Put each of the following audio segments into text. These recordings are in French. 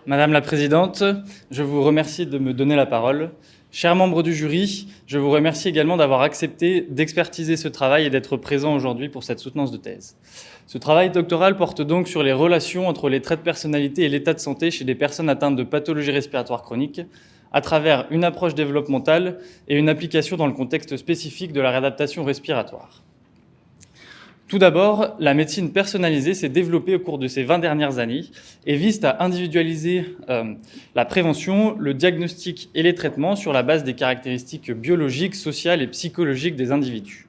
Madame la Présidente, je vous remercie de me donner la parole. Chers membres du jury, je vous remercie également d'avoir accepté d'expertiser ce travail et d'être présent aujourd'hui pour cette soutenance de thèse. Ce travail doctoral porte donc sur les relations entre les traits de personnalité et l'état de santé chez des personnes atteintes de pathologies respiratoires chroniques à travers une approche développementale et une application dans le contexte spécifique de la réadaptation respiratoire. Tout d'abord, la médecine personnalisée s'est développée au cours de ces 20 dernières années et vise à individualiser la prévention, le diagnostic et les traitements sur la base des caractéristiques biologiques, sociales et psychologiques des individus.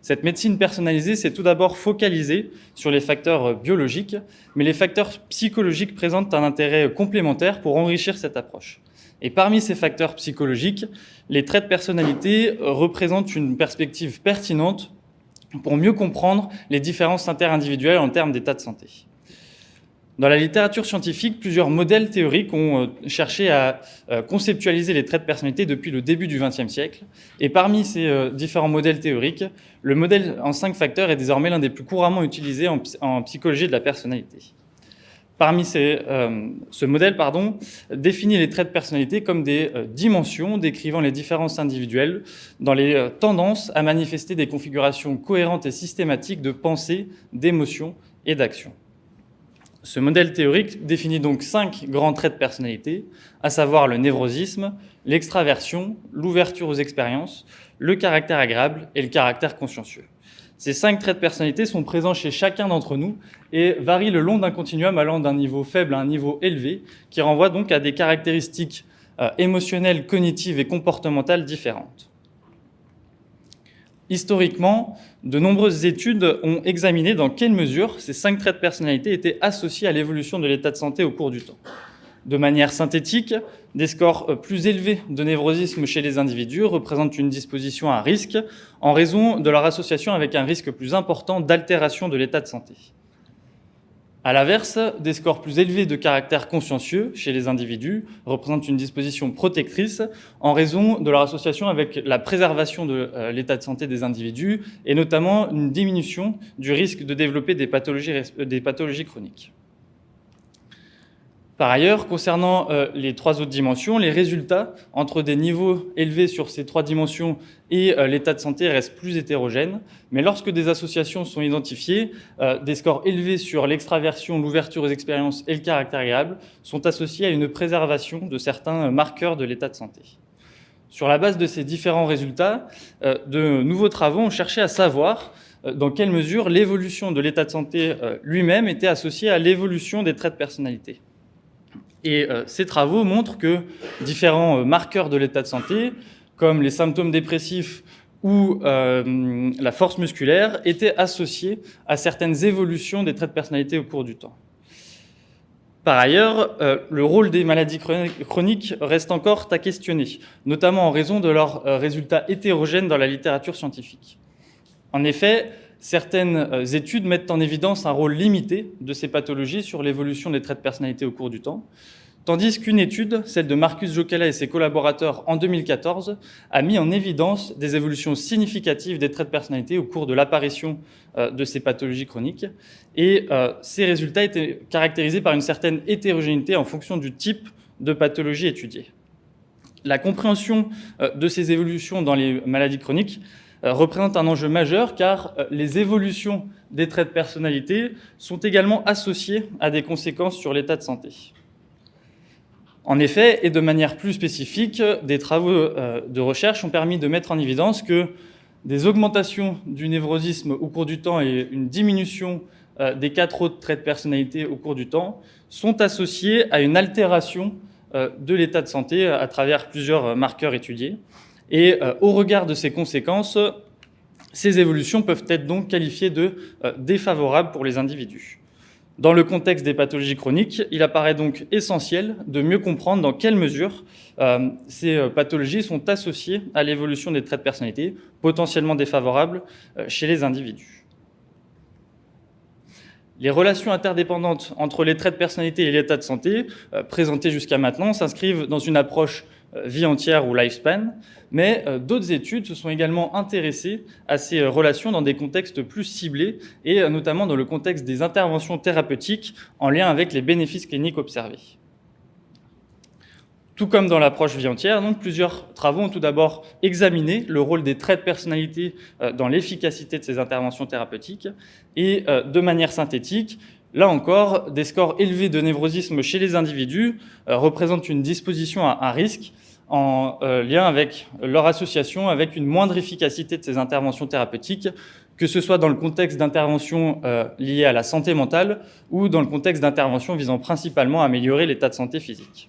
Cette médecine personnalisée s'est tout d'abord focalisée sur les facteurs biologiques, mais les facteurs psychologiques présentent un intérêt complémentaire pour enrichir cette approche. Et parmi ces facteurs psychologiques, les traits de personnalité représentent une perspective pertinente pour mieux comprendre les différences interindividuelles en termes d'état de santé. Dans la littérature scientifique, plusieurs modèles théoriques ont cherché à conceptualiser les traits de personnalité depuis le début du XXe siècle. Et parmi ces différents modèles théoriques, le modèle en 5 facteurs est désormais l'un des plus couramment utilisés en psychologie de la personnalité. Parmi ce modèle définit les traits de personnalité comme des dimensions décrivant les différences individuelles dans les tendances à manifester des configurations cohérentes et systématiques de pensée, d'émotion et d'action. Ce modèle théorique définit donc 5 grands traits de personnalité, à savoir le névrosisme, l'extraversion, l'ouverture aux expériences, le caractère agréable et le caractère consciencieux. Ces 5 traits de personnalité sont présents chez chacun d'entre nous et varient le long d'un continuum allant d'un niveau faible à un niveau élevé, qui renvoie donc à des caractéristiques émotionnelles, cognitives et comportementales différentes. Historiquement, de nombreuses études ont examiné dans quelle mesure ces 5 traits de personnalité étaient associés à l'évolution de l'état de santé au cours du temps. De manière synthétique, des scores plus élevés de névrosisme chez les individus représentent une disposition à risque en raison de leur association avec un risque plus important d'altération de l'état de santé. À l'inverse, des scores plus élevés de caractère consciencieux chez les individus représentent une disposition protectrice en raison de leur association avec la préservation de l'état de santé des individus et notamment une diminution du risque de développer des pathologies chroniques. Par ailleurs, concernant les 3 autres dimensions, les résultats entre des niveaux élevés sur ces 3 dimensions et l'état de santé restent plus hétérogènes. Mais lorsque des associations sont identifiées, des scores élevés sur l'extraversion, l'ouverture aux expériences et le caractère agréable sont associés à une préservation de certains marqueurs de l'état de santé. Sur la base de ces différents résultats, de nouveaux travaux ont cherché à savoir dans quelle mesure l'évolution de l'état de santé lui-même était associée à l'évolution des traits de personnalité. Et ces travaux montrent que différents marqueurs de l'état de santé, comme les symptômes dépressifs ou la force musculaire, étaient associés à certaines évolutions des traits de personnalité au cours du temps. Par ailleurs, le rôle des maladies chroniques reste encore à questionner, notamment en raison de leurs résultats hétérogènes dans la littérature scientifique. En effet, certaines études mettent en évidence un rôle limité de ces pathologies sur l'évolution des traits de personnalité au cours du temps, tandis qu'une étude, celle de Marcus Jokela et ses collaborateurs en 2014, a mis en évidence des évolutions significatives des traits de personnalité au cours de l'apparition de ces pathologies chroniques. Et ces résultats étaient caractérisés par une certaine hétérogénéité en fonction du type de pathologie étudiée. La compréhension de ces évolutions dans les maladies chroniques représente un enjeu majeur car les évolutions des traits de personnalité sont également associées à des conséquences sur l'état de santé. En effet, et de manière plus spécifique, des travaux de recherche ont permis de mettre en évidence que des augmentations du névrosisme au cours du temps et une diminution des 4 autres traits de personnalité au cours du temps sont associés à une altération de l'état de santé à travers plusieurs marqueurs étudiés. Et au regard de ces conséquences, ces évolutions peuvent être donc qualifiées de défavorables pour les individus. Dans le contexte des pathologies chroniques, il apparaît donc essentiel de mieux comprendre dans quelle mesure ces pathologies sont associées à l'évolution des traits de personnalité, potentiellement défavorables chez les individus. Les relations interdépendantes entre les traits de personnalité et l'état de santé, présentées jusqu'à maintenant, s'inscrivent dans une approche vie entière ou lifespan, mais d'autres études se sont également intéressées à ces relations dans des contextes plus ciblés et notamment dans le contexte des interventions thérapeutiques en lien avec les bénéfices cliniques observés. Tout comme dans l'approche vie entière, donc plusieurs travaux ont tout d'abord examiné le rôle des traits de personnalité dans l'efficacité de ces interventions thérapeutiques et de manière synthétique, là encore, des scores élevés de névrosisme chez les individus représentent une disposition à risque en lien avec leur association avec une moindre efficacité de ces interventions thérapeutiques, que ce soit dans le contexte d'interventions liées à la santé mentale ou dans le contexte d'interventions visant principalement à améliorer l'état de santé physique.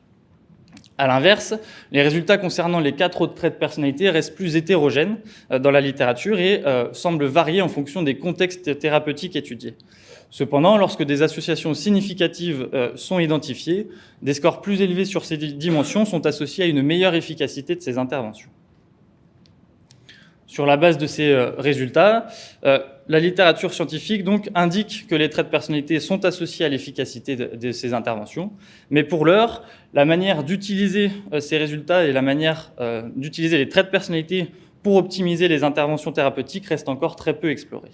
À l'inverse, les résultats concernant les 4 autres traits de personnalité restent plus hétérogènes dans la littérature et semblent varier en fonction des contextes thérapeutiques étudiés. Cependant, lorsque des associations significatives sont identifiées, des scores plus élevés sur ces dimensions sont associés à une meilleure efficacité de ces interventions. Sur la base de ces résultats, la littérature scientifique donc indique que les traits de personnalité sont associés à l'efficacité de ces interventions, mais pour l'heure, la manière d'utiliser ces résultats et la manière d'utiliser les traits de personnalité pour optimiser les interventions thérapeutiques reste encore très peu explorée.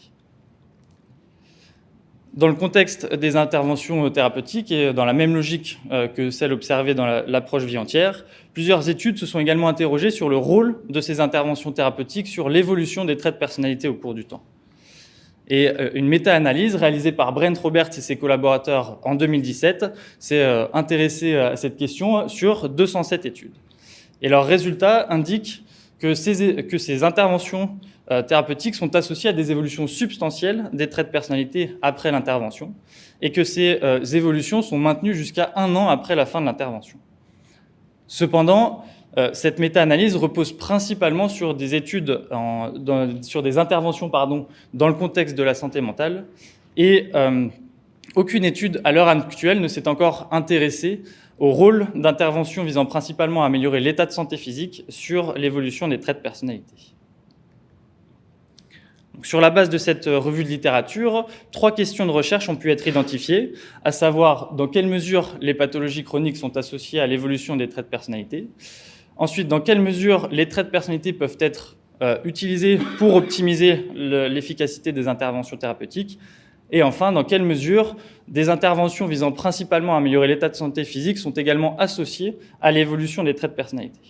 Dans le contexte des interventions thérapeutiques et dans la même logique que celle observée dans l'approche vie entière, plusieurs études se sont également interrogées sur le rôle de ces interventions thérapeutiques sur l'évolution des traits de personnalité au cours du temps. Et une méta-analyse réalisée par Brent Roberts et ses collaborateurs en 2017 s'est intéressée à cette question sur 207 études. Et leurs résultats indiquent que ces interventions thérapeutiques sont associées à des évolutions substantielles des traits de personnalité après l'intervention et que ces évolutions sont maintenues jusqu'à 1 an après la fin de l'intervention. Cependant, cette méta-analyse repose principalement sur des études, sur des interventions dans le contexte de la santé mentale et aucune étude à l'heure actuelle ne s'est encore intéressée au rôle d'intervention visant principalement à améliorer l'état de santé physique sur l'évolution des traits de personnalité. Donc, sur la base de cette revue de littérature, 3 questions de recherche ont pu être identifiées, à savoir dans quelle mesure les pathologies chroniques sont associées à l'évolution des traits de personnalité. Ensuite, dans quelle mesure les traits de personnalité peuvent être utilisés pour optimiser l'efficacité des interventions thérapeutiques. Et enfin, dans quelle mesure des interventions visant principalement à améliorer l'état de santé physique sont également associées à l'évolution des traits de personnalité.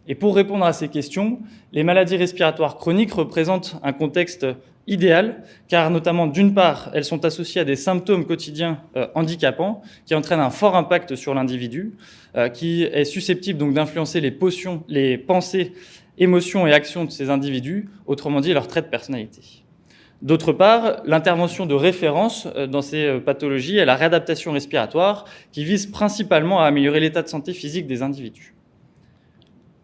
Et pour répondre à ces questions, les maladies respiratoires chroniques représentent un contexte idéal, car notamment, d'une part, elles sont associées à des symptômes quotidiens handicapants qui entraînent un fort impact sur l'individu, qui est susceptible donc d'influencer les pensées, émotions et actions de ces individus, autrement dit leurs traits de personnalité. D'autre part, l'intervention de référence dans ces pathologies est la réadaptation respiratoire, qui vise principalement à améliorer l'état de santé physique des individus.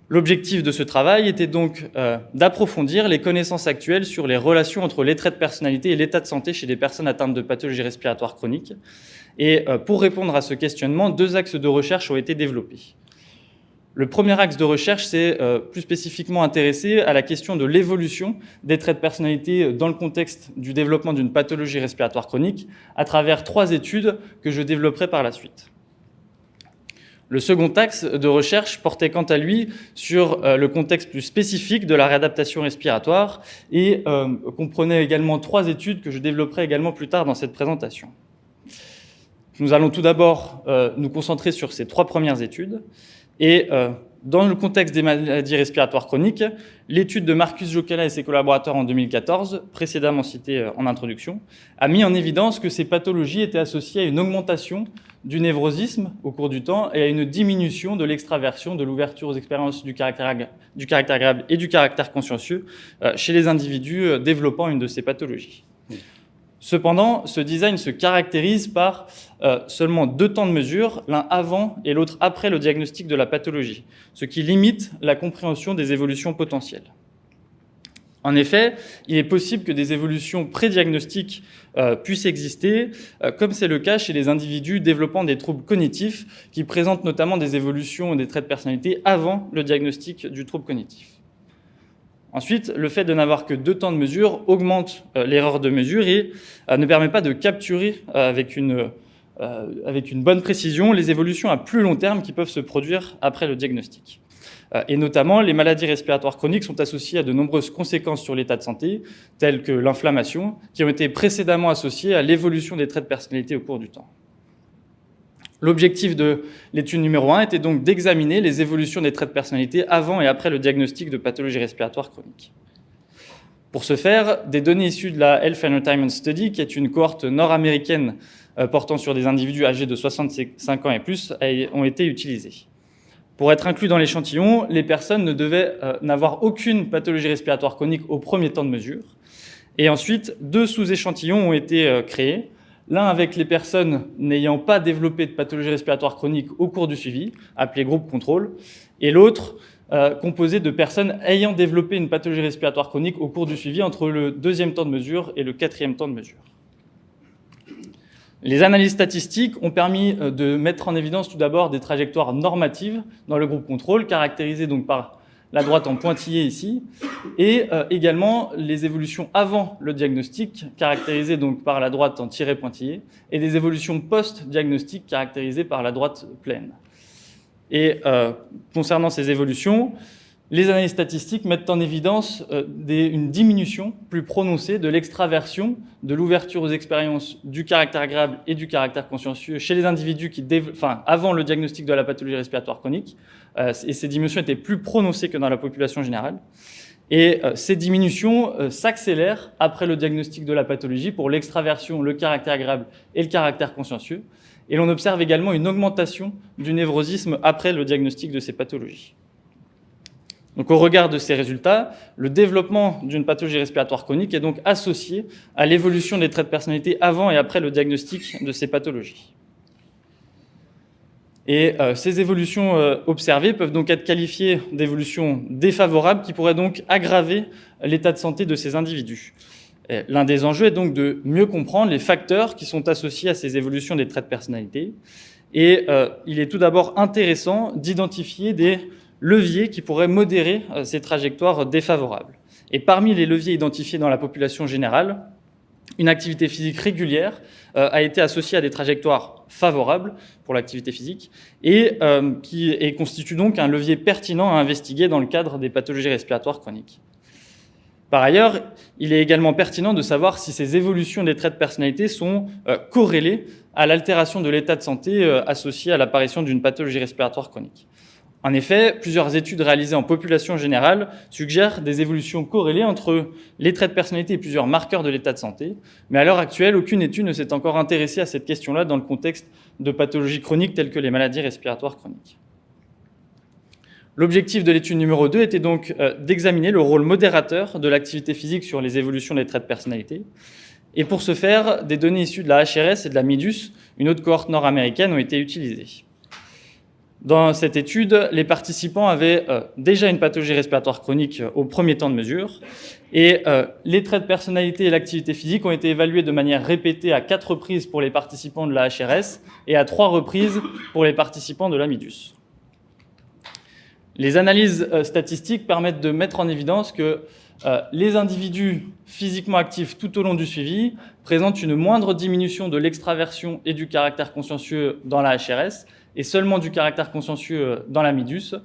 L'objectif de ce travail était donc d'approfondir les connaissances actuelles sur les relations entre les traits de personnalité et l'état de santé chez des personnes atteintes de pathologies respiratoires chroniques. Et pour répondre à ce questionnement, 2 axes de recherche ont été développés. Le premier axe de recherche s'est plus spécifiquement intéressé à la question de l'évolution des traits de personnalité dans le contexte du développement d'une pathologie respiratoire chronique à travers 3 études que je développerai par la suite. Le second axe de recherche portait quant à lui sur le contexte plus spécifique de la réadaptation respiratoire et comprenait également 3 études que je développerai également plus tard dans cette présentation. Nous allons tout d'abord nous concentrer sur ces 3 premières études et dans le contexte des maladies respiratoires chroniques, l'étude de Marcus Jokela et ses collaborateurs en 2014, précédemment citée en introduction, a mis en évidence que ces pathologies étaient associées à une augmentation du névrosisme au cours du temps et à une diminution de l'extraversion, de l'ouverture aux expériences du caractère agréable et du caractère consciencieux chez les individus développant une de ces pathologies. Cependant, ce design se caractérise par seulement 2 temps de mesure, l'un avant et l'autre après le diagnostic de la pathologie, ce qui limite la compréhension des évolutions potentielles. En effet, il est possible que des évolutions prédiagnostiques puissent exister, comme c'est le cas chez les individus développant des troubles cognitifs qui présentent notamment des évolutions des traits de personnalité avant le diagnostic du trouble cognitif. Ensuite, le fait de n'avoir que 2 temps de mesure augmente l'erreur de mesure et ne permet pas de capturer avec une bonne précision les évolutions à plus long terme qui peuvent se produire après le diagnostic. Et notamment, les maladies respiratoires chroniques sont associées à de nombreuses conséquences sur l'état de santé, telles que l'inflammation, qui ont été précédemment associées à l'évolution des traits de personnalité au cours du temps. L'objectif de l'étude numéro 1 était donc d'examiner les évolutions des traits de personnalité avant et après le diagnostic de pathologie respiratoire chronique. Pour ce faire, des données issues de la Health and Retirement Study, qui est une cohorte nord-américaine portant sur des individus âgés de 65 ans et plus, ont été utilisées. Pour être inclus dans l'échantillon, les personnes ne devaient n'avoir aucune pathologie respiratoire chronique au premier temps de mesure. Et ensuite, 2 sous-échantillons ont été créés, l'un avec les personnes n'ayant pas développé de pathologie respiratoire chronique au cours du suivi, appelé groupe contrôle, et l'autre composé de personnes ayant développé une pathologie respiratoire chronique au cours du suivi entre le 2e temps de mesure et le 4e temps de mesure. Les analyses statistiques ont permis de mettre en évidence tout d'abord des trajectoires normatives dans le groupe contrôle, caractérisées donc par la droite en pointillé ici, et également les évolutions avant le diagnostic, caractérisées donc par la droite en tiret pointillé, et des évolutions post-diagnostic, caractérisées par la droite pleine. Et concernant ces évolutions, les analyses statistiques mettent en évidence une diminution plus prononcée de l'extraversion, de l'ouverture aux expériences du caractère agréable et du caractère consciencieux chez les individus avant le diagnostic de la pathologie respiratoire chronique. Et ces diminutions étaient plus prononcées que dans la population générale. Et ces diminutions s'accélèrent après le diagnostic de la pathologie pour l'extraversion, le caractère agréable et le caractère consciencieux. Et l'on observe également une augmentation du névrosisme après le diagnostic de ces pathologies. Donc, au regard de ces résultats, le développement d'une pathologie respiratoire chronique est donc associé à l'évolution des traits de personnalité avant et après le diagnostic de ces pathologies. Et ces évolutions observées peuvent donc être qualifiées d'évolutions défavorables qui pourraient donc aggraver l'état de santé de ces individus. L'un des enjeux est donc de mieux comprendre les facteurs qui sont associés à ces évolutions des traits de personnalité. Et il est tout d'abord intéressant d'identifier des leviers qui pourraient modérer ces trajectoires défavorables. Et parmi les leviers identifiés dans la population générale, une activité physique régulière a été associée à des trajectoires favorables pour l'activité physique et qui constitue donc un levier pertinent à investiguer dans le cadre des pathologies respiratoires chroniques. Par ailleurs, il est également pertinent de savoir si ces évolutions des traits de personnalité sont corrélées à l'altération de l'état de santé associée à l'apparition d'une pathologie respiratoire chronique. En effet, plusieurs études réalisées en population générale suggèrent des évolutions corrélées entre les traits de personnalité et plusieurs marqueurs de l'état de santé. Mais à l'heure actuelle, aucune étude ne s'est encore intéressée à cette question-là dans le contexte de pathologies chroniques telles que les maladies respiratoires chroniques. L'objectif de l'étude numéro 2 était donc d'examiner le rôle modérateur de l'activité physique sur les évolutions des traits de personnalité. Et pour ce faire, des données issues de la HRS et de la MIDUS, une autre cohorte nord-américaine, ont été utilisées. Dans cette étude, les participants avaient déjà une pathologie respiratoire chronique au premier temps de mesure et les traits de personnalité et l'activité physique ont été évalués de manière répétée à 4 reprises pour les participants de la HRS et à 3 reprises pour les participants de la MIDUS. Les analyses statistiques permettent de mettre en évidence que les individus physiquement actifs tout au long du suivi présentent une moindre diminution de l'extraversion et du caractère consciencieux dans la HRS et seulement du caractère consciencieux dans la MIDUS,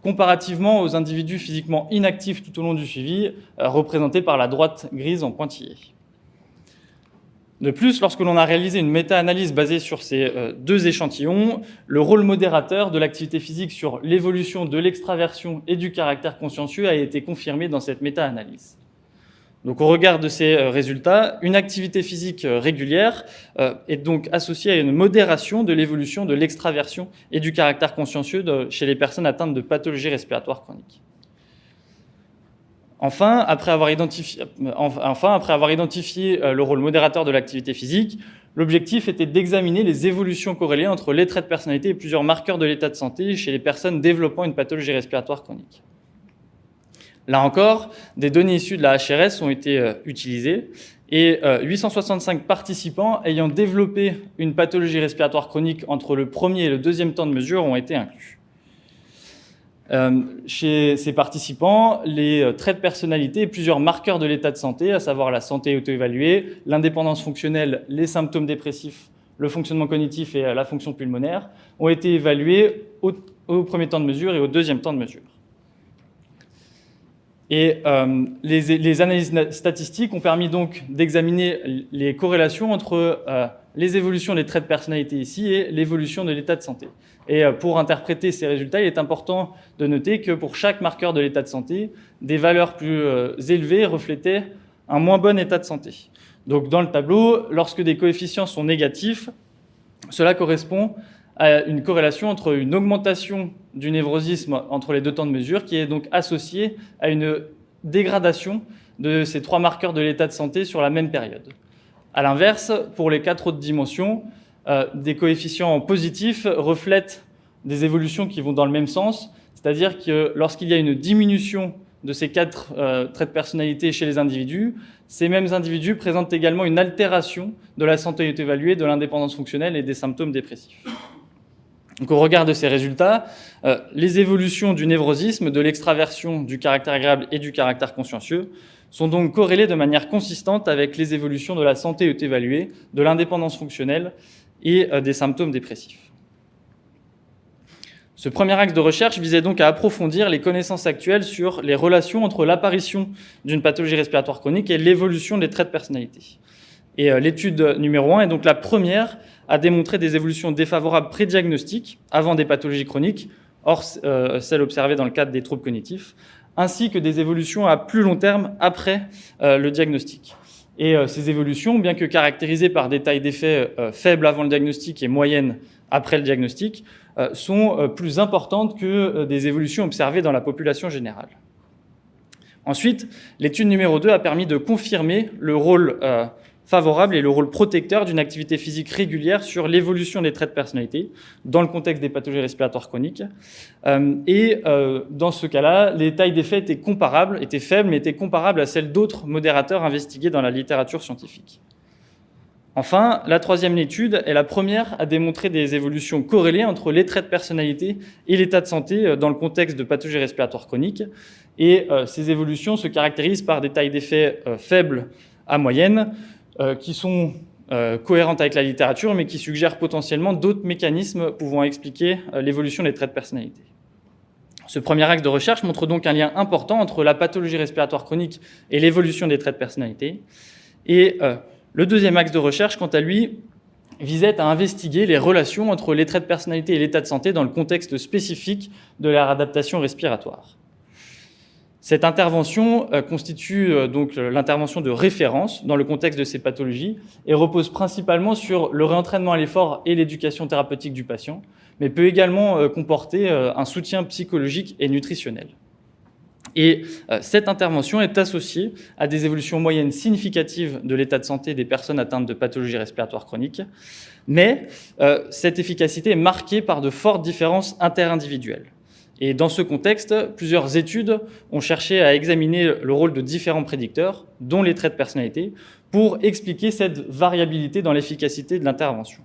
comparativement aux individus physiquement inactifs tout au long du suivi, représentés par la droite grise en pointillé. De plus, lorsque l'on a réalisé une méta-analyse basée sur ces 2 échantillons, le rôle modérateur de l'activité physique sur l'évolution de l'extraversion et du caractère consciencieux a été confirmé dans cette méta-analyse. Donc, au regard de ces résultats, une activité physique régulière est donc associée à une modération de l'évolution de l'extraversion et du caractère consciencieux chez les personnes atteintes de pathologies respiratoires chroniques. Enfin, après avoir identifié le rôle modérateur de l'activité physique, l'objectif était d'examiner les évolutions corrélées entre les traits de personnalité et plusieurs marqueurs de l'état de santé chez les personnes développant une pathologie respiratoire chronique. Là encore, des données issues de la HRS ont été utilisées et 865 participants ayant développé une pathologie respiratoire chronique entre le premier et le 2e temps de mesure ont été inclus. Chez ces participants, les traits de personnalité et plusieurs marqueurs de l'état de santé, à savoir la santé auto-évaluée, l'indépendance fonctionnelle, les symptômes dépressifs, le fonctionnement cognitif et la fonction pulmonaire, ont été évalués au premier temps de mesure et au 2e temps de mesure. Et les analyses statistiques ont permis donc d'examiner les corrélations entre les évolutions des traits de personnalité ici et l'évolution de l'état de santé. Et pour interpréter ces résultats, il est important de noter que pour chaque marqueur de l'état de santé, des valeurs plus élevées reflétaient un moins bon état de santé. Donc dans le tableau, lorsque des coefficients sont négatifs, cela correspond à une corrélation entre une augmentation du névrosisme entre les deux temps de mesure qui est donc associée à une dégradation de ces trois marqueurs de l'état de santé sur la même période. À l'inverse, pour les 4 autres dimensions, des coefficients positifs reflètent des évolutions qui vont dans le même sens, c'est-à-dire que lorsqu'il y a une diminution de ces 4 traits de personnalité chez les individus, ces mêmes individus présentent également une altération de la santé auto-évaluée, de l'indépendance fonctionnelle et des symptômes dépressifs. Donc, au regard de ces résultats, les évolutions du névrosisme, de l'extraversion, du caractère agréable et du caractère consciencieux sont donc corrélées de manière consistante avec les évolutions de la santé auto-évaluée, de l'indépendance fonctionnelle et des symptômes dépressifs. Ce premier axe de recherche visait donc à approfondir les connaissances actuelles sur les relations entre l'apparition d'une pathologie respiratoire chronique et l'évolution des traits de personnalité. Et l'étude numéro 1 est donc la première à démontrer des évolutions défavorables prédiagnostiques avant des pathologies chroniques, hors celles observées dans le cadre des troubles cognitifs, ainsi que des évolutions à plus long terme après le diagnostic. Et ces évolutions, bien que caractérisées par des tailles d'effet faibles avant le diagnostic et moyennes après le diagnostic, sont plus importantes que des évolutions observées dans la population générale. Ensuite, l'étude numéro 2 a permis de confirmer le rôle favorable et le rôle protecteur d'une activité physique régulière sur l'évolution des traits de personnalité dans le contexte des pathologies respiratoires chroniques. Dans ce cas-là, les tailles d'effet étaient comparables, étaient faibles, mais étaient comparables à celles d'autres modérateurs investigués dans la littérature scientifique. Enfin, la troisième étude est la première à démontrer des évolutions corrélées entre les traits de personnalité et l'état de santé dans le contexte de pathologies respiratoires chroniques. Et ces évolutions se caractérisent par des tailles d'effet faibles à moyennes, qui sont cohérentes avec la littérature, mais qui suggèrent potentiellement d'autres mécanismes pouvant expliquer l'évolution des traits de personnalité. Ce premier axe de recherche montre donc un lien important entre la pathologie respiratoire chronique et l'évolution des traits de personnalité. Et le deuxième axe de recherche, quant à lui, visait à investiguer les relations entre les traits de personnalité et l'état de santé dans le contexte spécifique de leur adaptation respiratoire. Cette intervention constitue donc l'intervention de référence dans le contexte de ces pathologies et repose principalement sur le réentraînement à l'effort et l'éducation thérapeutique du patient, mais peut également comporter un soutien psychologique et nutritionnel. Et cette intervention est associée à des évolutions moyennes significatives de l'état de santé des personnes atteintes de pathologies respiratoires chroniques, mais cette efficacité est marquée par de fortes différences interindividuelles. Et dans ce contexte, plusieurs études ont cherché à examiner le rôle de différents prédicteurs, dont les traits de personnalité, pour expliquer cette variabilité dans l'efficacité de l'intervention.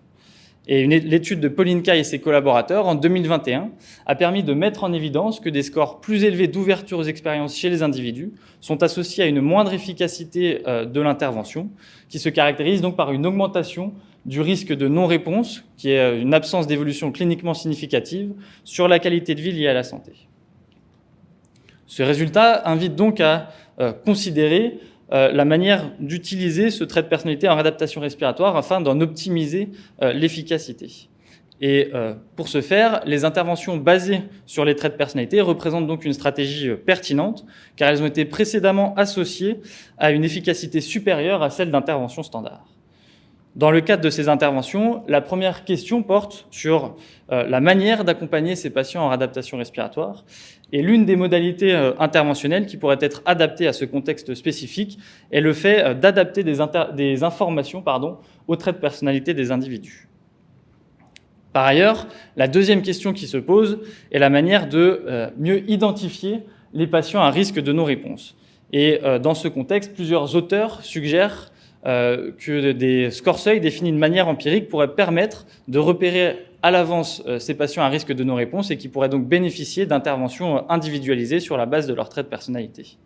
Et l'étude de Polinka et ses collaborateurs, en 2021, a permis de mettre en évidence que des scores plus élevés d'ouverture aux expériences chez les individus sont associés à une moindre efficacité de l'intervention, qui se caractérise donc par une augmentation du risque de non-réponse, qui est une absence d'évolution cliniquement significative sur la qualité de vie liée à la santé. Ce résultat invite donc à considérer la manière d'utiliser ce trait de personnalité en réadaptation respiratoire afin d'en optimiser l'efficacité. Et pour ce faire, les interventions basées sur les traits de personnalité représentent donc une stratégie pertinente, car elles ont été précédemment associées à une efficacité supérieure à celle d'interventions standards. Dans le cadre de ces interventions, la première question porte sur la manière d'accompagner ces patients en réadaptation respiratoire. Et l'une des modalités interventionnelles qui pourrait être adaptée à ce contexte spécifique est le fait d'adapter des informations aux traits de personnalité des individus. Par ailleurs, la deuxième question qui se pose est la manière de mieux identifier les patients à risque de non-réponse. Et dans ce contexte, plusieurs auteurs suggèrent que des scores-seuils définis de manière empirique pourraient permettre de repérer à l'avance ces patients à risque de non-réponse et qui pourraient donc bénéficier d'interventions individualisées sur la base de leurs traits de personnalité.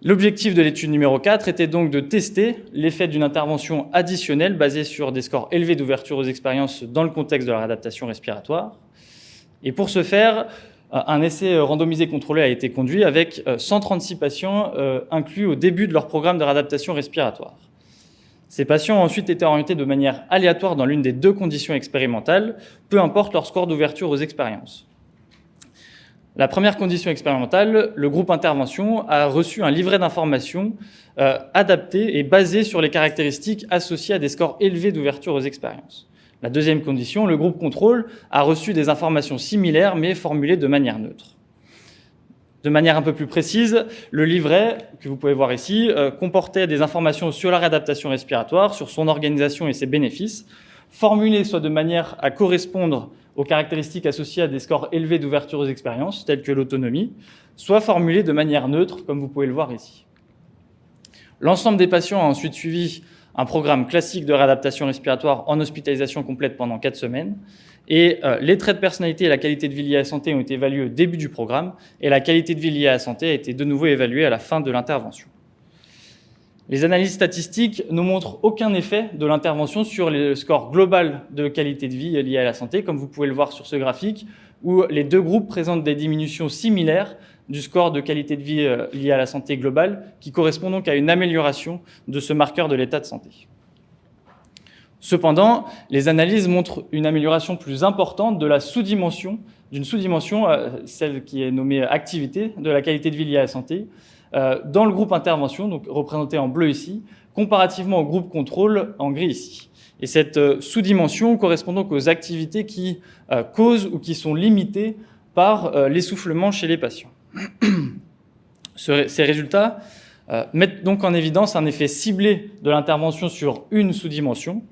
L'objectif de l'étude numéro 4 était donc de tester l'effet d'une intervention additionnelle basée sur des scores élevés d'ouverture aux expériences dans le contexte de la réadaptation respiratoire. Et pour ce faire, un essai randomisé contrôlé a été conduit avec 136 patients inclus au début de leur programme de réadaptation respiratoire. Ces patients ont ensuite été orientés de manière aléatoire dans l'une des deux conditions expérimentales, peu importe leur score d'ouverture aux expériences. La première condition expérimentale, le groupe intervention a reçu un livret d'informations adapté et basé sur les caractéristiques associées à des scores élevés d'ouverture aux expériences. La deuxième condition, le groupe contrôle a reçu des informations similaires mais formulées de manière neutre. De manière un peu plus précise, le livret, que vous pouvez voir ici, comportait des informations sur la réadaptation respiratoire, sur son organisation et ses bénéfices, formulées soit de manière à correspondre aux caractéristiques associées à des scores élevés d'ouverture aux expériences, telles que l'autonomie, soit formulées de manière neutre, comme vous pouvez le voir ici. L'ensemble des patients a ensuite suivi un programme classique de réadaptation respiratoire en hospitalisation complète pendant 4 semaines. Et les traits de personnalité et la qualité de vie liée à la santé ont été évalués au début du programme, et la qualité de vie liée à la santé a été de nouveau évaluée à la fin de l'intervention. Les analyses statistiques ne montrent aucun effet de l'intervention sur le score global de qualité de vie liée à la santé, comme vous pouvez le voir sur ce graphique, où les deux groupes présentent des diminutions similaires du score de qualité de vie lié à la santé globale, qui correspond donc à une amélioration de ce marqueur de l'état de santé. Cependant, les analyses montrent une amélioration plus importante de la sous-dimension, celle qui est nommée activité, de la qualité de vie liée à la santé, dans le groupe intervention, donc représenté en bleu ici, comparativement au groupe contrôle en gris ici. Et cette sous-dimension correspond donc aux activités qui causent ou qui sont limitées par l'essoufflement chez les patients. Ces résultats mettent donc en évidence un effet ciblé de l'intervention sur une sous-dimension.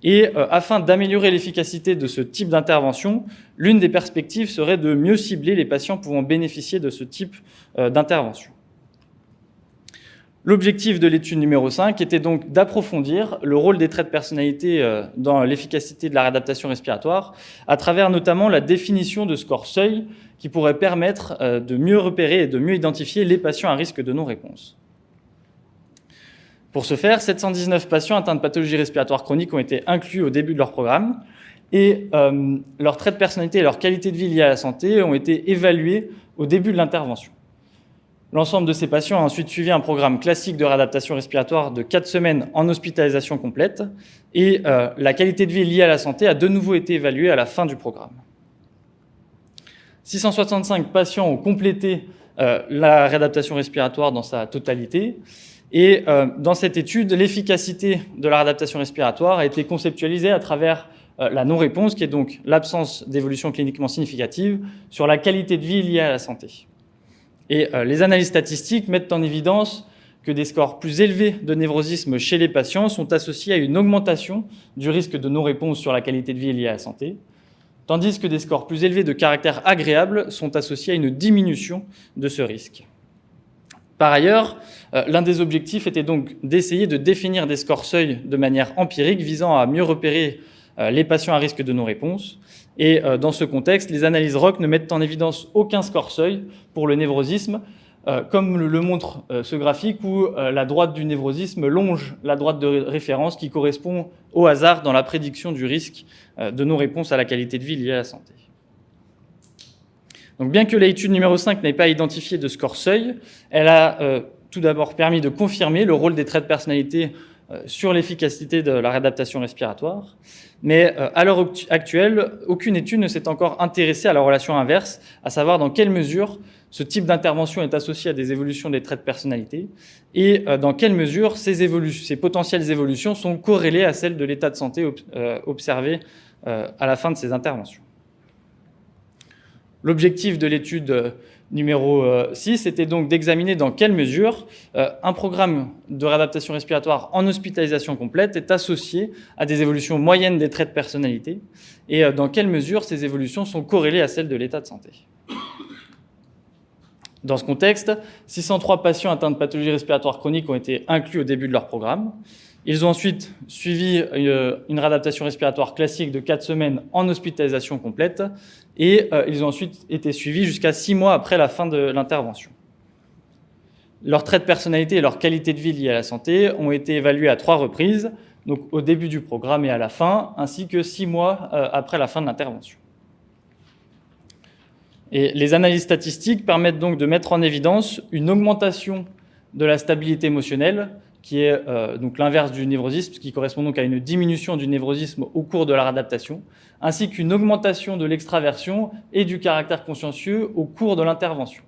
Et afin d'améliorer l'efficacité de ce type d'intervention, l'une des perspectives serait de mieux cibler les patients pouvant bénéficier de ce type d'intervention. L'objectif de l'étude numéro 5 était donc d'approfondir le rôle des traits de personnalité dans l'efficacité de la réadaptation respiratoire, à travers notamment la définition de scores seuil qui pourraient permettre de mieux repérer et de mieux identifier les patients à risque de non-réponse. Pour ce faire, 719 patients atteints de pathologie respiratoire chronique ont été inclus au début de leur programme et leurs traits de personnalité et leur qualité de vie liée à la santé ont été évalués au début de l'intervention. L'ensemble de ces patients a ensuite suivi un programme classique de réadaptation respiratoire de 4 semaines en hospitalisation complète et la qualité de vie liée à la santé a de nouveau été évaluée à la fin du programme. 665 patients ont complété la réadaptation respiratoire dans sa totalité. Et dans cette étude, l'efficacité de la réadaptation respiratoire a été conceptualisée à travers la non-réponse, qui est donc l'absence d'évolution cliniquement significative, sur la qualité de vie liée à la santé. Et les analyses statistiques mettent en évidence que des scores plus élevés de névrosisme chez les patients sont associés à une augmentation du risque de non-réponse sur la qualité de vie liée à la santé, tandis que des scores plus élevés de caractère agréable sont associés à une diminution de ce risque. Par ailleurs, l'un des objectifs était donc d'essayer de définir des scores seuil de manière empirique visant à mieux repérer les patients à risque de non-réponse. Et dans ce contexte, les analyses ROC ne mettent en évidence aucun score seuil pour le névrosisme, comme le montre ce graphique où la droite du névrosisme longe la droite de référence qui correspond au hasard dans la prédiction du risque de non-réponse à la qualité de vie liée à la santé. Donc, bien que l'étude numéro 5 n'ait pas identifié de score seuil, elle a tout d'abord permis de confirmer le rôle des traits de personnalité sur l'efficacité de la réadaptation respiratoire. Mais à l'heure actuelle, aucune étude ne s'est encore intéressée à la relation inverse, à savoir dans quelle mesure ce type d'intervention est associé à des évolutions des traits de personnalité et dans quelle mesure ces potentielles évolutions sont corrélées à celles de l'état de santé observé à la fin de ces interventions. L'objectif de l'étude numéro 6 était donc d'examiner dans quelle mesure un programme de réadaptation respiratoire en hospitalisation complète est associé à des évolutions moyennes des traits de personnalité et dans quelle mesure ces évolutions sont corrélées à celles de l'état de santé. Dans ce contexte, 603 patients atteints de pathologie respiratoire chronique ont été inclus au début de leur programme. Ils ont ensuite suivi une réadaptation respiratoire classique de 4 semaines en hospitalisation complète et ils ont ensuite été suivis jusqu'à 6 mois après la fin de l'intervention. Leurs traits de personnalité et leur qualité de vie liée à la santé ont été évalués à 3 reprises, donc au début du programme et à la fin, ainsi que 6 mois après la fin de l'intervention. Et les analyses statistiques permettent donc de mettre en évidence une augmentation de la stabilité émotionnelle, qui est donc l'inverse du névrosisme, qui correspond donc à une diminution du névrosisme au cours de la réadaptation, ainsi qu'une augmentation de l'extraversion et du caractère consciencieux au cours de l'intervention.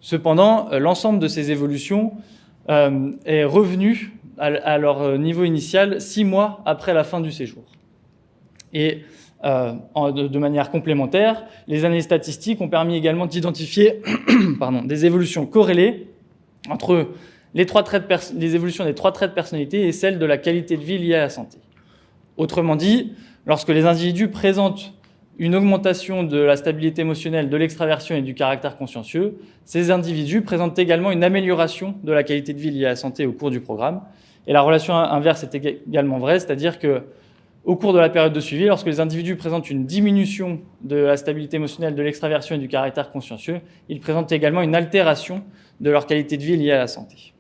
Cependant, l'ensemble de ces évolutions est revenu à leur niveau initial 6 mois après la fin du séjour. Et de manière complémentaire, les analyses statistiques ont permis également d'identifier des évolutions corrélées entre les évolutions des 3 traits de personnalité et celles de la qualité de vie liée à la santé. Autrement dit, lorsque les individus présentent une augmentation de la stabilité émotionnelle, de l'extraversion et du caractère consciencieux, ces individus présentent également une amélioration de la qualité de vie liée à la santé au cours du programme. Et la relation inverse est également vraie, c'est-à-dire qu'au cours de la période de suivi, lorsque les individus présentent une diminution de la stabilité émotionnelle, de l'extraversion et du caractère consciencieux, ils présentent également une altération de leur qualité de vie liée à la santé.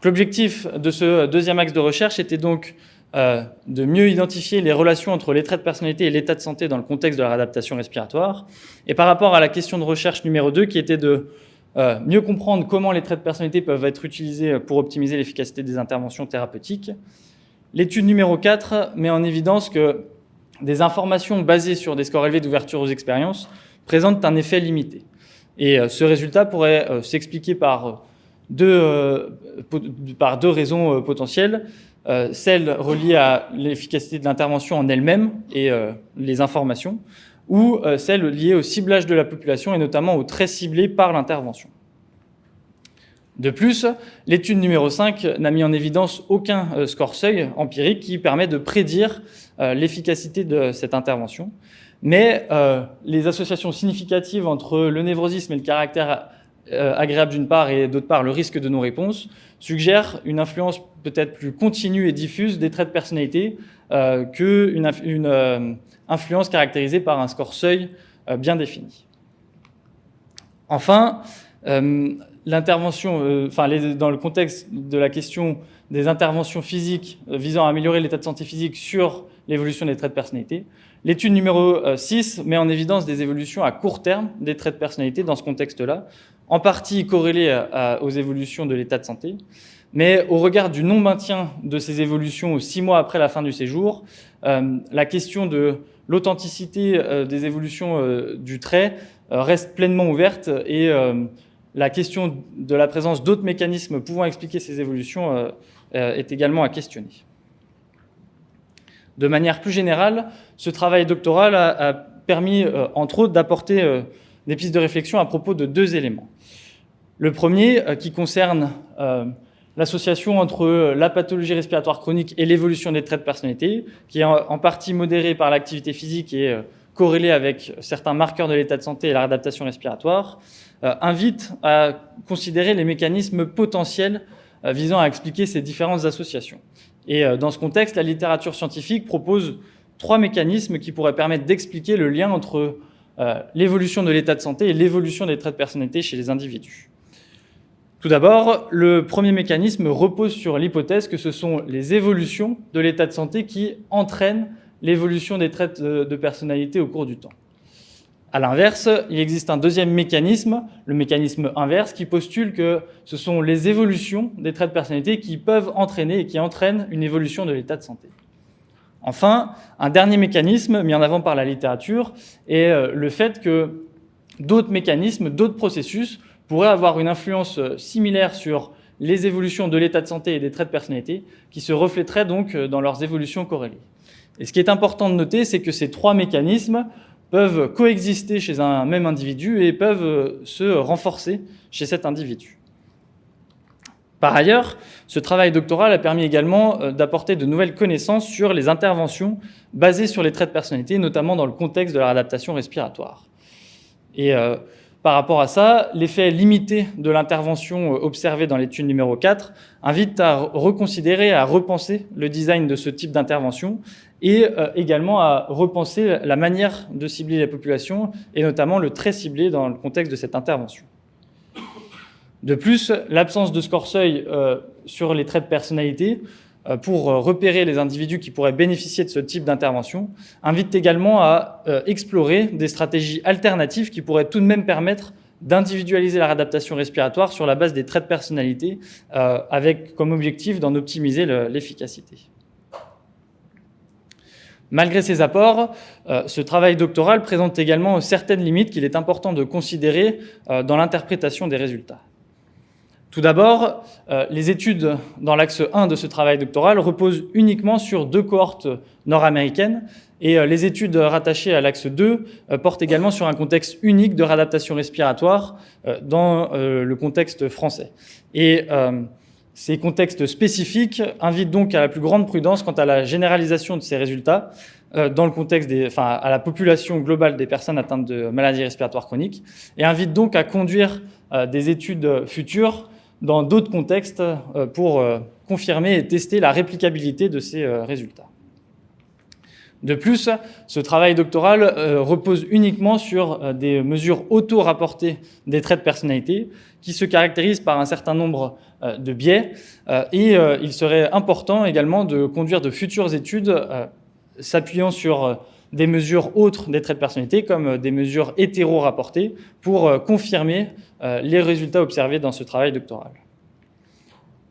L'objectif de ce deuxième axe de recherche était donc de mieux identifier les relations entre les traits de personnalité et l'état de santé dans le contexte de la réadaptation respiratoire. Et par rapport à la question de recherche numéro 2, qui était de mieux comprendre comment les traits de personnalité peuvent être utilisés pour optimiser l'efficacité des interventions thérapeutiques, l'étude numéro 4 met en évidence que des informations basées sur des scores élevés d'ouverture aux expériences présentent un effet limité. Et ce résultat pourrait s'expliquer par deux raisons potentielles. Celle reliée à l'efficacité de l'intervention en elle-même et les informations, ou celle liée au ciblage de la population et notamment aux traits ciblés par l'intervention. De plus, l'étude numéro 5 n'a mis en évidence aucun score seuil empirique qui permet de prédire l'efficacité de cette intervention, mais les associations significatives entre le névrosisme et le caractère agréable d'une part et d'autre part le risque de non-réponse suggère une influence peut-être plus continue et diffuse des traits de personnalité qu'une influence caractérisée par un score seuil bien défini. Enfin, l'intervention, dans le contexte de la question des interventions physiques visant à améliorer l'état de santé physique sur l'évolution des traits de personnalité, l'étude numéro 6 met en évidence des évolutions à court terme des traits de personnalité dans ce contexte-là, en partie corrélées aux évolutions de l'état de santé, mais au regard du non-maintien de ces évolutions 6 mois après la fin du séjour, la question de l'authenticité des évolutions du trait reste pleinement ouverte et la question de la présence d'autres mécanismes pouvant expliquer ces évolutions est également à questionner. De manière plus générale, ce travail doctoral a permis, entre autres, d'apporter des pistes de réflexion à propos de 2 éléments. Le premier, qui concerne l'association entre la pathologie respiratoire chronique et l'évolution des traits de personnalité, qui est en partie modérée par l'activité physique et corrélée avec certains marqueurs de l'état de santé et la réadaptation respiratoire, invite à considérer les mécanismes potentiels visant à expliquer ces différentes associations. Et dans ce contexte, la littérature scientifique propose 3 mécanismes qui pourraient permettre d'expliquer le lien entre l'évolution de l'état de santé et l'évolution des traits de personnalité chez les individus. Tout d'abord, le premier mécanisme repose sur l'hypothèse que ce sont les évolutions de l'état de santé qui entraînent l'évolution des traits de personnalité au cours du temps. À l'inverse, il existe un deuxième mécanisme, le mécanisme inverse, qui postule que ce sont les évolutions des traits de personnalité qui peuvent entraîner et qui entraînent une évolution de l'état de santé. Enfin, un dernier mécanisme mis en avant par la littérature est le fait que d'autres mécanismes, d'autres processus pourraient avoir une influence similaire sur les évolutions de l'état de santé et des traits de personnalité qui se reflèteraient donc dans leurs évolutions corrélées. Et ce qui est important de noter, c'est que ces 3 mécanismes peuvent coexister chez un même individu et peuvent se renforcer chez cet individu. Par ailleurs, ce travail doctoral a permis également d'apporter de nouvelles connaissances sur les interventions basées sur les traits de personnalité, notamment dans le contexte de la réadaptation respiratoire. Et par rapport à ça, l'effet limité de l'intervention observée dans l'étude numéro 4 invite à reconsidérer, à repenser le design de ce type d'intervention et également à repenser la manière de cibler la population et notamment le trait ciblé dans le contexte de cette intervention. De plus, l'absence de score seuil sur les traits de personnalité pour repérer les individus qui pourraient bénéficier de ce type d'intervention, invite également à explorer des stratégies alternatives qui pourraient tout de même permettre d'individualiser la réadaptation respiratoire sur la base des traits de personnalité, avec comme objectif d'en optimiser l'efficacité. Malgré ces apports, ce travail doctoral présente également certaines limites qu'il est important de considérer dans l'interprétation des résultats. Tout d'abord, les études dans l'axe 1 de ce travail doctoral reposent uniquement sur 2 cohortes nord-américaines et les études rattachées à l'axe 2 portent également sur un contexte unique de réadaptation respiratoire dans le contexte français. Et ces contextes spécifiques invitent donc à la plus grande prudence quant à la généralisation de ces résultats dans le contexte à la population globale des personnes atteintes de maladies respiratoires chroniques et invitent donc à conduire des études futures dans d'autres contextes pour confirmer et tester la réplicabilité de ces résultats. De plus, ce travail doctoral repose uniquement sur des mesures auto-rapportées des traits de personnalité qui se caractérisent par un certain nombre de biais et il serait important également de conduire de futures études s'appuyant sur des mesures autres des traits de personnalité comme des mesures hétéro-rapportées pour confirmer les résultats observés dans ce travail doctoral.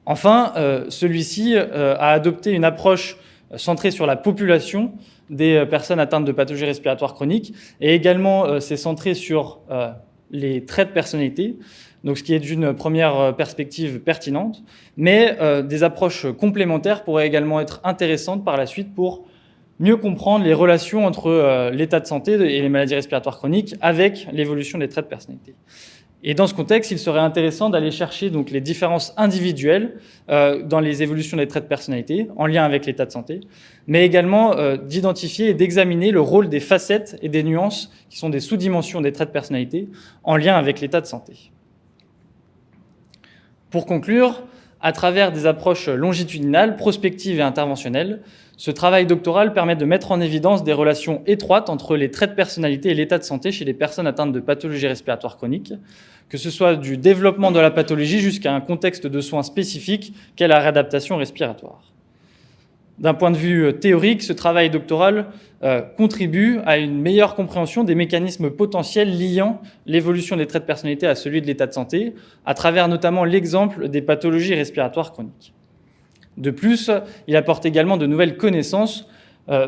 Enfin, celui-ci a adopté une approche centrée sur la population des personnes atteintes de pathologies respiratoires chroniques et également s'est centré sur les traits de personnalité, donc ce qui est d'une première perspective pertinente, mais des approches complémentaires pourraient également être intéressantes par la suite pour mieux comprendre les relations entre l'état de santé et les maladies respiratoires chroniques avec l'évolution des traits de personnalité. Et dans ce contexte, il serait intéressant d'aller chercher donc les différences individuelles dans les évolutions des traits de personnalité en lien avec l'état de santé, mais également d'identifier et d'examiner le rôle des facettes et des nuances qui sont des sous-dimensions des traits de personnalité en lien avec l'état de santé. Pour conclure, à travers des approches longitudinales, prospectives et interventionnelles, ce travail doctoral permet de mettre en évidence des relations étroites entre les traits de personnalité et l'état de santé chez les personnes atteintes de pathologies respiratoires chroniques, que ce soit du développement de la pathologie jusqu'à un contexte de soins spécifique qu'est la réadaptation respiratoire. D'un point de vue théorique, ce travail doctoral contribue à une meilleure compréhension des mécanismes potentiels liant l'évolution des traits de personnalité à celui de l'état de santé, à travers notamment l'exemple des pathologies respiratoires chroniques. De plus, il apporte également de nouvelles connaissances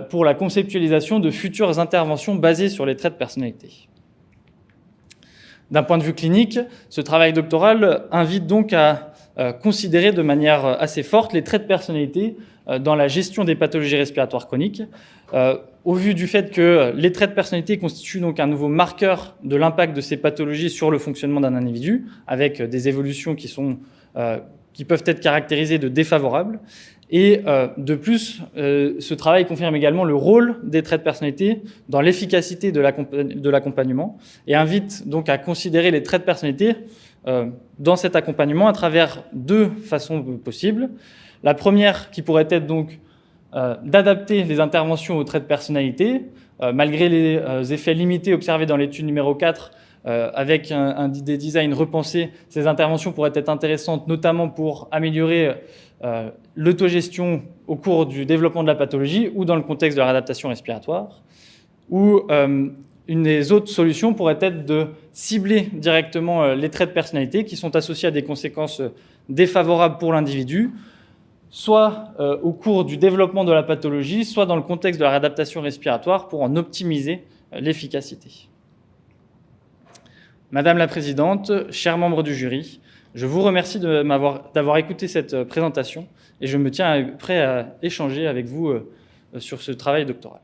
pour la conceptualisation de futures interventions basées sur les traits de personnalité. D'un point de vue clinique, ce travail doctoral invite donc à considérer de manière assez forte les traits de personnalité dans la gestion des pathologies respiratoires chroniques, au vu du fait que les traits de personnalité constituent donc un nouveau marqueur de l'impact de ces pathologies sur le fonctionnement d'un individu, avec des évolutions qui peuvent être caractérisées de défavorables. Et de plus, ce travail confirme également le rôle des traits de personnalité dans l'efficacité de l'accompagnement et invite donc à considérer les traits de personnalité dans cet accompagnement à travers 2 façons possibles. La première qui pourrait être donc d'adapter les interventions aux traits de personnalité, malgré les effets limités observés dans l'étude numéro 4, avec des designs repensés, ces interventions pourraient être intéressantes, notamment pour améliorer l'autogestion au cours du développement de la pathologie ou dans le contexte de la réadaptation respiratoire. Ou une des autres solutions pourrait être de cibler directement les traits de personnalité qui sont associés à des conséquences défavorables pour l'individu, soit au cours du développement de la pathologie, soit dans le contexte de la réadaptation respiratoire pour en optimiser l'efficacité. Madame la Présidente, chers membres du jury, je vous remercie d'avoir écouté cette présentation et je me tiens prêt à échanger avec vous sur ce travail doctoral.